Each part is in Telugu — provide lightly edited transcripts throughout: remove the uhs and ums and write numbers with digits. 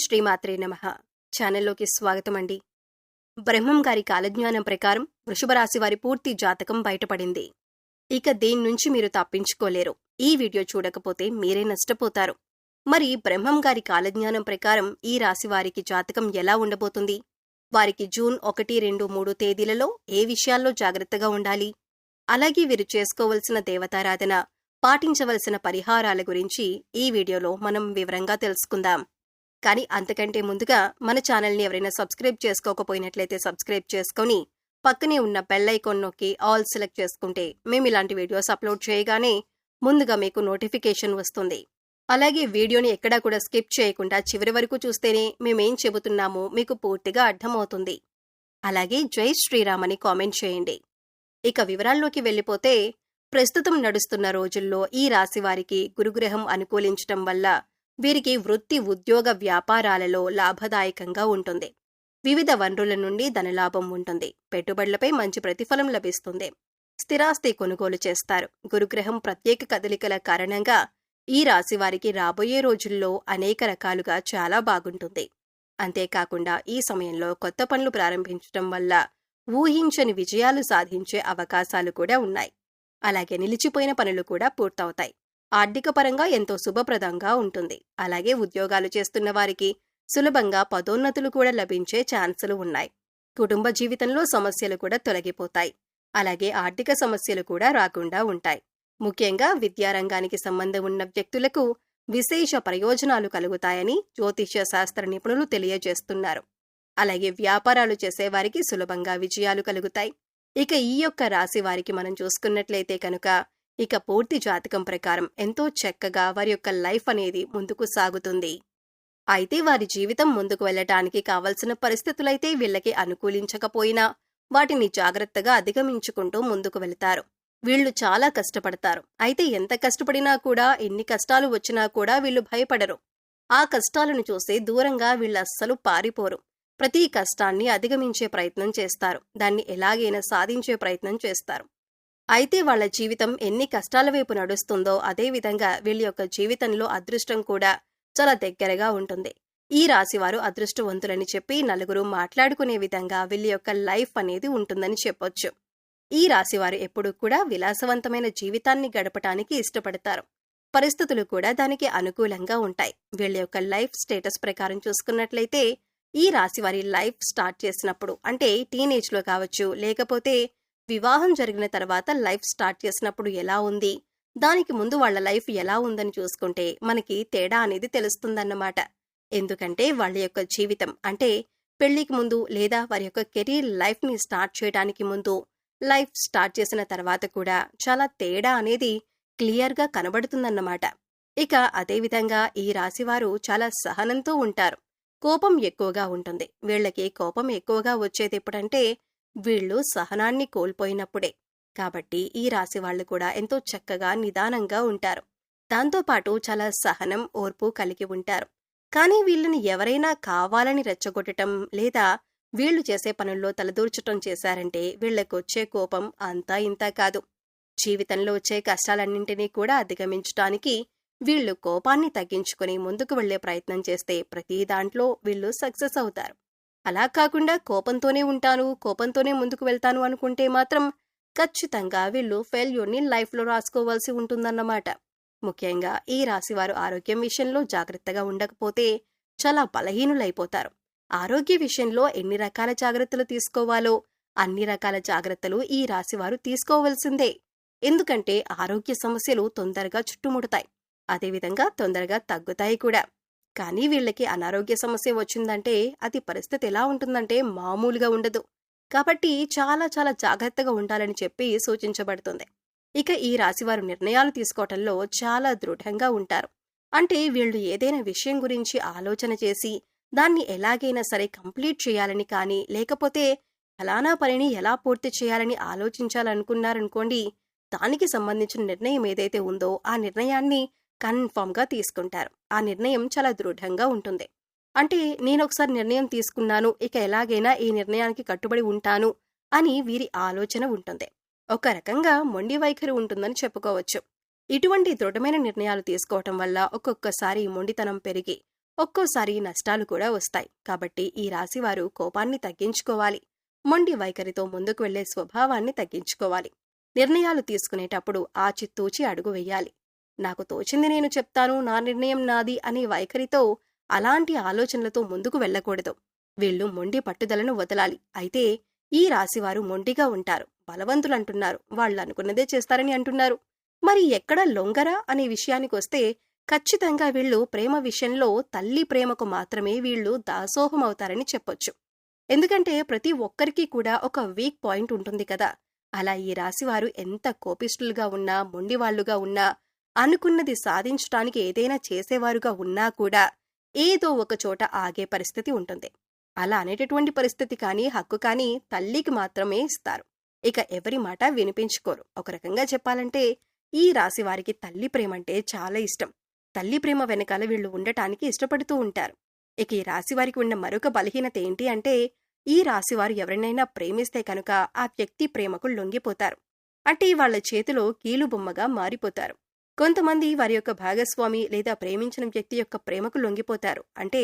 శ్రీమాత్రే నమః. ఛానల్లోకి స్వాగతమండి. బ్రహ్మం గారి కాలజ్ఞానం ప్రకారం వృషభ రాశి వారి పూర్తి జాతకం బయటపడింది. ఇక దేని నుంచి మీరు తప్పించుకోలేరు. ఈ వీడియో చూడకపోతే మీరే నష్టపోతారు. మరి బ్రహ్మం గారి కాలజ్ఞానం ప్రకారం ఈ రాశి వారికి జాతకం ఎలా ఉండబోతుంది? వారికి జూన్ 1, 2, 3 తేదీలలో ఏ విషయాల్లో జాగ్రత్తగా ఉండాలి? అలాగే వీరు చేసుకోవలసిన దేవతారాధన, పాటించవలసిన పరిహారాల గురించి ఈ వీడియోలో మనం వివరంగా తెలుసుకుందాం. కానీ అంతకంటే ముందుగా మన ఛానల్ని ఎవరైనా సబ్స్క్రైబ్ చేసుకోకపోయినట్లయితే సబ్స్క్రైబ్ చేసుకొని పక్కనే ఉన్న బెల్ ఐకాన్ నొక్కి ఆల్ సెలెక్ట్ చేసుకుంటే మేము ఇలాంటి వీడియోస్ అప్లోడ్ చేయగానే ముందుగా మీకు నోటిఫికేషన్ వస్తుంది. అలాగే వీడియోని ఎక్కడా కూడా స్కిప్ చేయకుండా చివరి వరకు చూస్తేనే మేమేం చెబుతున్నామో మీకు పూర్తిగా అర్థమవుతుంది. అలాగే జై శ్రీరామ్ అని కామెంట్ చేయండి. ఇక వివరాల్లోకి వెళ్ళిపోతే, ప్రస్తుతం నడుస్తున్న రోజుల్లో ఈ రాశి వారికి గురుగ్రహం అనుకూలించటం వల్ల వీరికి వృత్తి, ఉద్యోగ, వ్యాపారాలలో లాభదాయకంగా ఉంటుంది. వివిధ వనరుల నుండి ధనలాభం ఉంటుంది. పెట్టుబడులపై మంచి ప్రతిఫలం లభిస్తుంది. స్థిరాస్తి కొనుగోలు చేస్తారు. గురుగ్రహం ప్రత్యేక కదలికల కారణంగా ఈ రాశి వారికి రాబోయే రోజుల్లో అనేక రకాలుగా చాలా బాగుంటుంది. అంతేకాకుండా ఈ సమయంలో కొత్త పనులు ప్రారంభించడం వల్ల ఊహించని విజయాలు సాధించే అవకాశాలు కూడా ఉన్నాయి. అలాగే నిలిచిపోయిన పనులు కూడా పూర్తవుతాయి. ఆర్థిక పరంగా ఎంతో శుభప్రదంగా ఉంటుంది. అలాగే ఉద్యోగాలు చేస్తున్న వారికి సులభంగా పదోన్నతులు కూడా లభించే ఛాన్సులు ఉన్నాయి. కుటుంబ జీవితంలో సమస్యలు కూడా తొలగిపోతాయి. అలాగే ఆర్థిక సమస్యలు కూడా రాకుండా ఉంటాయి. ముఖ్యంగా విద్యారంగానికి సంబంధం ఉన్న వ్యక్తులకు విశేష ప్రయోజనాలు కలుగుతాయని జ్యోతిష్య శాస్త్ర నిపుణులు తెలియజేస్తున్నారు. అలాగే వ్యాపారాలు చేసేవారికి సులభంగా విజయాలు కలుగుతాయి. ఇక ఈ యొక్క రాశి వారికి మనం చూసుకున్నట్లయితే కనుక ఇక పూర్తి జాతకం ప్రకారం ఎంతో చక్కగా వారి యొక్క లైఫ్ అనేది ముందుకు సాగుతుంది. అయితే వారి జీవితం ముందుకు వెళ్లటానికి కావలసిన పరిస్థితులైతే వీళ్ళకి అనుకూలించకపోయినా వాటిని జాగ్రత్తగా అధిగమించుకుంటూ ముందుకు వెళతారు. వీళ్లు చాలా కష్టపడతారు. అయితే ఎంత కష్టపడినా కూడా, ఎన్ని కష్టాలు వచ్చినా కూడా వీళ్లు భయపడరు. ఆ కష్టాలను చూసి దూరంగా వీళ్ళు అస్సలు పారిపోరు. ప్రతి కష్టాన్ని అధిగమించే ప్రయత్నం చేస్తారు. దాన్ని ఎలాగైనా సాధించే ప్రయత్నం చేస్తారు. అయితే వాళ్ల జీవితం ఎన్ని కష్టాల వైపు నడుస్తుందో అదేవిధంగా వీళ్ళ యొక్క జీవితంలో అదృష్టం కూడా చాలా దగ్గరగా ఉంటుంది. ఈ రాశివారు అదృష్టవంతులని చెప్పి నలుగురు మాట్లాడుకునే విధంగా వీళ్ళ యొక్క లైఫ్ అనేది ఉంటుందని చెప్పొచ్చు. ఈ రాశివారు ఎప్పుడూ కూడా విలాసవంతమైన జీవితాన్ని గడపటానికి ఇష్టపడతారు. పరిస్థితులు కూడా దానికి అనుకూలంగా ఉంటాయి. వీళ్ళ యొక్క లైఫ్ స్టేటస్ ప్రకారం చూసుకున్నట్లయితే ఈ రాశివారి లైఫ్ స్టార్ట్ చేసినప్పుడు, అంటే టీనేజ్లో కావచ్చు, లేకపోతే వివాహం జరిగిన తర్వాత లైఫ్ స్టార్ట్ చేసినప్పుడు ఎలా ఉంది, దానికి ముందు వాళ్ల లైఫ్ ఎలా ఉందని చూసుకుంటే మనకి తేడా అనేది తెలుస్తుందన్నమాట. ఎందుకంటే వాళ్ళ యొక్క జీవితం, అంటే పెళ్లికి ముందు లేదా వారి యొక్క కెరీర్ లైఫ్ ని స్టార్ట్ చేయడానికి ముందు, లైఫ్ స్టార్ట్ చేసిన తర్వాత కూడా చాలా తేడా అనేది క్లియర్ గా కనబడుతుందన్నమాట. ఇక అదేవిధంగా ఈ రాశివారు చాలా సహనంతో ఉంటారు. కోపం ఎక్కువగా ఉంటుంది. వీళ్ళకి కోపం ఎక్కువగా వచ్చేది ఎప్పుడంటే వీళ్ళు సహనాన్ని కోల్పోయినప్పుడే. కాబట్టి ఈ రాశి వాళ్ళు కూడా ఎంతో చక్కగా నిదానంగా ఉంటారు. దాంతోపాటు చాలా సహనం, ఓర్పు కలిగి ఉంటారు. కానీ వీళ్ళని ఎవరైనా కావాలని రెచ్చగొట్టడం లేదా వీళ్లు చేసే పనుల్లో తలదూర్చటం చేశారంటే వీళ్లకొచ్చే కోపం అంతా ఇంతా కాదు. జీవితంలో వచ్చే కష్టాలన్నింటినీ కూడా అధిగమించడానికి వీళ్లు కోపాన్ని తగ్గించుకుని ముందుకు వెళ్లే ప్రయత్నం చేస్తే ప్రతి దాంట్లో వీళ్లు సక్సెస్ అవుతారు. అలా కాకుండా కోపంతోనే ఉంటాను, కోపంతోనే ముందుకు వెళ్తాను అనుకుంటే మాత్రం ఖచ్చితంగా వీళ్ళు ఫెయిల్యూర్ని లైఫ్లో రాసుకోవాల్సి ఉంటుందన్నమాట. ముఖ్యంగా ఈ రాశివారు ఆరోగ్యం విషయంలో జాగ్రత్తగా ఉండకపోతే చాలా బలహీనులైపోతారు. ఆరోగ్య విషయంలో ఎన్ని రకాల జాగ్రత్తలు తీసుకోవాలో అన్ని రకాల జాగ్రత్తలు ఈ రాశివారు తీసుకోవలసిందే. ఎందుకంటే ఆరోగ్య సమస్యలు తొందరగా చుట్టుముడతాయి. అదేవిధంగా తొందరగా తగ్గుతాయి కూడా. కానీ వీళ్ళకి అనారోగ్య సమస్య వచ్చిందంటే అది పరిస్థితి ఎలా ఉంటుందంటే మామూలుగా ఉండదు. కాబట్టి చాలా చాలా జాగ్రత్తగా ఉండాలని చెప్పి సూచించబడుతుంది. ఇక ఈ రాశివారు నిర్ణయాలు తీసుకోవటంలో చాలా దృఢంగా ఉంటారు. అంటే వీళ్ళు ఏదైనా విషయం గురించి ఆలోచన చేసి దాన్ని ఎలాగైనా సరే కంప్లీట్ చేయాలని కానీ, లేకపోతే ఫలానా పనిని ఎలా పూర్తి చేయాలని ఆలోచించాలనుకున్నారనుకోండి, దానికి సంబంధించిన నిర్ణయం ఏదైతే ఉందో ఆ నిర్ణయాన్ని కన్ఫర్మ్ గా తీసుకుంటారు. ఆ నిర్ణయం చాలా దృఢంగా ఉంటుంది. అంటే నేనొకసారి నిర్ణయం తీసుకున్నాను, ఇక ఎలాగైనా ఈ నిర్ణయానికి కట్టుబడి ఉంటాను అని వీరి ఆలోచన ఉంటుంది. ఒక రకంగా మొండి వైఖరి ఉంటుందని చెప్పుకోవచ్చు. ఇటువంటి దృఢమైన నిర్ణయాలు తీసుకోవటం వల్ల ఒక్కొక్కసారి మొండితనం పెరిగి ఒక్కోసారి నష్టాలు కూడా వస్తాయి. కాబట్టి ఈ రాశివారు కోపాన్ని తగ్గించుకోవాలి. మొండి వైఖరితో ముందుకు వెళ్లే స్వభావాన్ని తగ్గించుకోవాలి. నిర్ణయాలు తీసుకునేటప్పుడు ఆచితూచి అడుగు వెయ్యాలి. నాకు తోచింది నేను చెప్తాను, నా నిర్ణయం నాది అనే వైఖరితో, అలాంటి ఆలోచనలతో ముందుకు వెళ్లకూడదు. వీళ్ళు మొండి పట్టుదలను వదలాలి. అయితే ఈ రాశివారు మొండిగా ఉంటారు. బలవంతులంటున్నారు, వాళ్ళనుకున్నదే చేస్తారని అంటున్నారు. మరి ఎక్కడ లొంగరా అనే విషయానికొస్తే ఖచ్చితంగా వీళ్ళు ప్రేమ విషయంలో తల్లి ప్రేమకు మాత్రమే వీళ్ళు దాసోహమవుతారని చెప్పొచ్చు. ఎందుకంటే ప్రతి ఒక్కరికి కూడా ఒక వీక్ పాయింట్ ఉంటుంది కదా. అలా ఈ రాశివారు ఎంత కోపిష్ఠులుగా ఉన్నా, మొండివాళ్లుగా ఉన్నా, అనుకున్నది సాధించటానికి ఏదైనా చేసేవారుగా ఉన్నా కూడా ఏదో ఒక చోట ఆగే పరిస్థితి ఉంటుంది. అలా అనేటటువంటి పరిస్థితి కానీ, హక్కు కానీ తల్లికి మాత్రమే ఇస్తారు. ఇక ఎవరి మాట వినిపించుకోరు. ఒక రకంగా చెప్పాలంటే ఈ రాశివారికి తల్లి ప్రేమంటే చాలా ఇష్టం. తల్లి ప్రేమ వెనకాల వీళ్ళు ఉండటానికి ఇష్టపడుతూ ఉంటారు. ఇక ఈ రాశివారికి ఉన్న మరొక బలహీనత ఏంటి అంటే, ఈ రాశివారు ఎవరినైనా ప్రేమిస్తే కనుక ఆ వ్యక్తి ప్రేమకు లొంగిపోతారు. అంటే వాళ్ళ చేతిలో కీలుబొమ్మగా మారిపోతారు. కొంతమంది వారి యొక్క భాగస్వామి లేదా ప్రేమించిన వ్యక్తి యొక్క ప్రేమకు లొంగిపోతారు. అంటే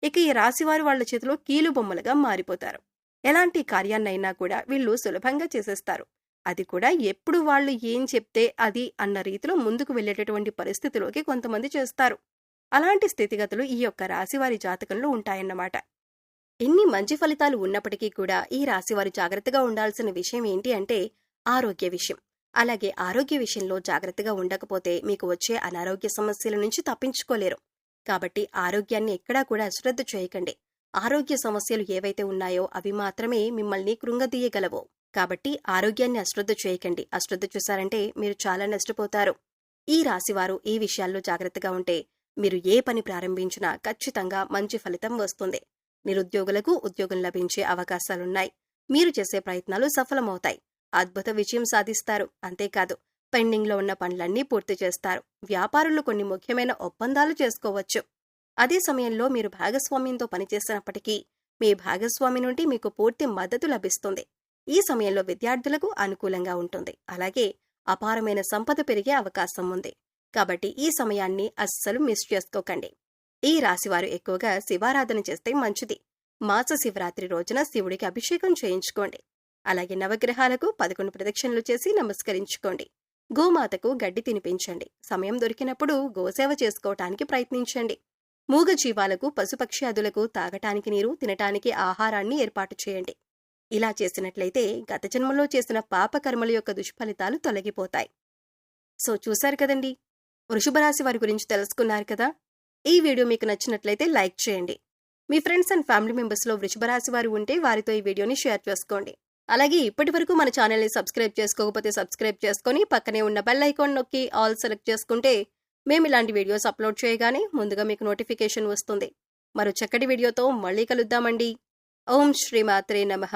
ఇక ఈ రాశివారు వాళ్ల చేతిలో కీలుబొమ్మలుగా మారిపోతారు. ఎలాంటి కార్యాన్నైనా కూడా వీళ్ళు సులభంగా చేసేస్తారు. అది కూడా ఎప్పుడు వాళ్ళు ఏం చెప్తే అది అన్న రీతిలో ముందుకు వెళ్లేటటువంటి పరిస్థితిలోకి కొంతమంది చేస్తారు. అలాంటి స్థితిగతులు ఈ యొక్క రాశివారి జాతకంలో ఉంటాయన్నమాట. ఎన్ని మంచి ఫలితాలు ఉన్నప్పటికీ కూడా ఈ రాశివారు జాగ్రత్తగా ఉండాల్సిన విషయం ఏంటి అంటే ఆరోగ్య విషయం. అలాగే ఆరోగ్య విషయంలో జాగ్రత్తగా ఉండకపోతే మీకు వచ్చే అనారోగ్య సమస్యల నుంచి తప్పించుకోలేరు. కాబట్టి ఆరోగ్యాన్ని ఎక్కడా కూడా అశ్రద్ధ చేయకండి. ఆరోగ్య సమస్యలు ఏవైతే ఉన్నాయో అవి మాత్రమే మిమ్మల్ని కృంగదీయగలవు. కాబట్టి ఆరోగ్యాన్ని అశ్రద్ధ చేయకండి. అశ్రద్ధ చూశారంటే మీరు చాలా నష్టపోతారు. ఈ రాశివారు ఈ విషయాల్లో జాగ్రత్తగా ఉంటే మీరు ఏ పని ప్రారంభించినా ఖచ్చితంగా మంచి ఫలితం వస్తుంది. నిరుద్యోగులకు ఉద్యోగం లభించే అవకాశాలున్నాయి. మీరు చేసే ప్రయత్నాలు సఫలమవుతాయి. అద్భుత విజయం సాధిస్తారు. అంతేకాదు పెండింగ్లో ఉన్న పనులన్నీ పూర్తి చేస్తారు. వ్యాపారులు కొన్ని ముఖ్యమైన ఒప్పందాలు చేసుకోవచ్చు. అదే సమయంలో మీరు భాగస్వామ్యంతో పనిచేసినప్పటికీ మీ భాగస్వామి నుండి మీకు పూర్తి మద్దతు లభిస్తుంది. ఈ సమయంలో విద్యార్థులకు అనుకూలంగా ఉంటుంది. అలాగే అపారమైన సంపద పెరిగే అవకాశం ఉంది. కాబట్టి ఈ సమయాన్ని అస్సలు మిస్ చేసుకోకండి. ఈ రాశివారు ఎక్కువగా శివారాధన చేస్తే మంచిది. మాస శివరాత్రి రోజున శివుడికి అభిషేకం చేయించుకోండి. అలాగే నవగ్రహాలకు 11 ప్రదక్షిణలు చేసి నమస్కరించుకోండి. గోమాతకు గడ్డి తినిపించండి. సమయం దొరికినప్పుడు గోసేవ చేసుకోవటానికి ప్రయత్నించండి. మూగ జీవాలకు, పశుపక్ష్యాదులకు తాగటానికి నీరు, తినటానికి ఆహారాన్ని ఏర్పాటు చేయండి. ఇలా చేసినట్లయితే గత జన్మలో చేసిన పాపకర్మల యొక్క దుష్ఫలితాలు తొలగిపోతాయి. సో చూశారు కదండి, వృషభ రాశి వారి గురించి తెలుసుకున్నారు కదా. ఈ వీడియో మీకు నచ్చినట్లయితే లైక్ చేయండి. మీ ఫ్రెండ్స్ అండ్ ఫ్యామిలీ మెంబర్స్లో వృషభ రాశి వారు ఉంటే వారితో ఈ వీడియోని షేర్ చేసుకోండి. అలాగే ఇప్పటి వరకు మన ఛానల్ని సబ్స్క్రైబ్ చేసుకోకపోతే సబ్స్క్రైబ్ చేసుకొని పక్కనే ఉన్న బెల్ ఐకాన్ నొక్కి ఆల్ సెలెక్ట్ చేసుకుంటే మేము ఇలాంటి వీడియోస్ అప్లోడ్ చేయగానే ముందుగా మీకు నోటిఫికేషన్ వస్తుంది. మరో చక్కటి వీడియోతో మళ్ళీ కలుద్దామండి. ఓం శ్రీమాత్రే నమః.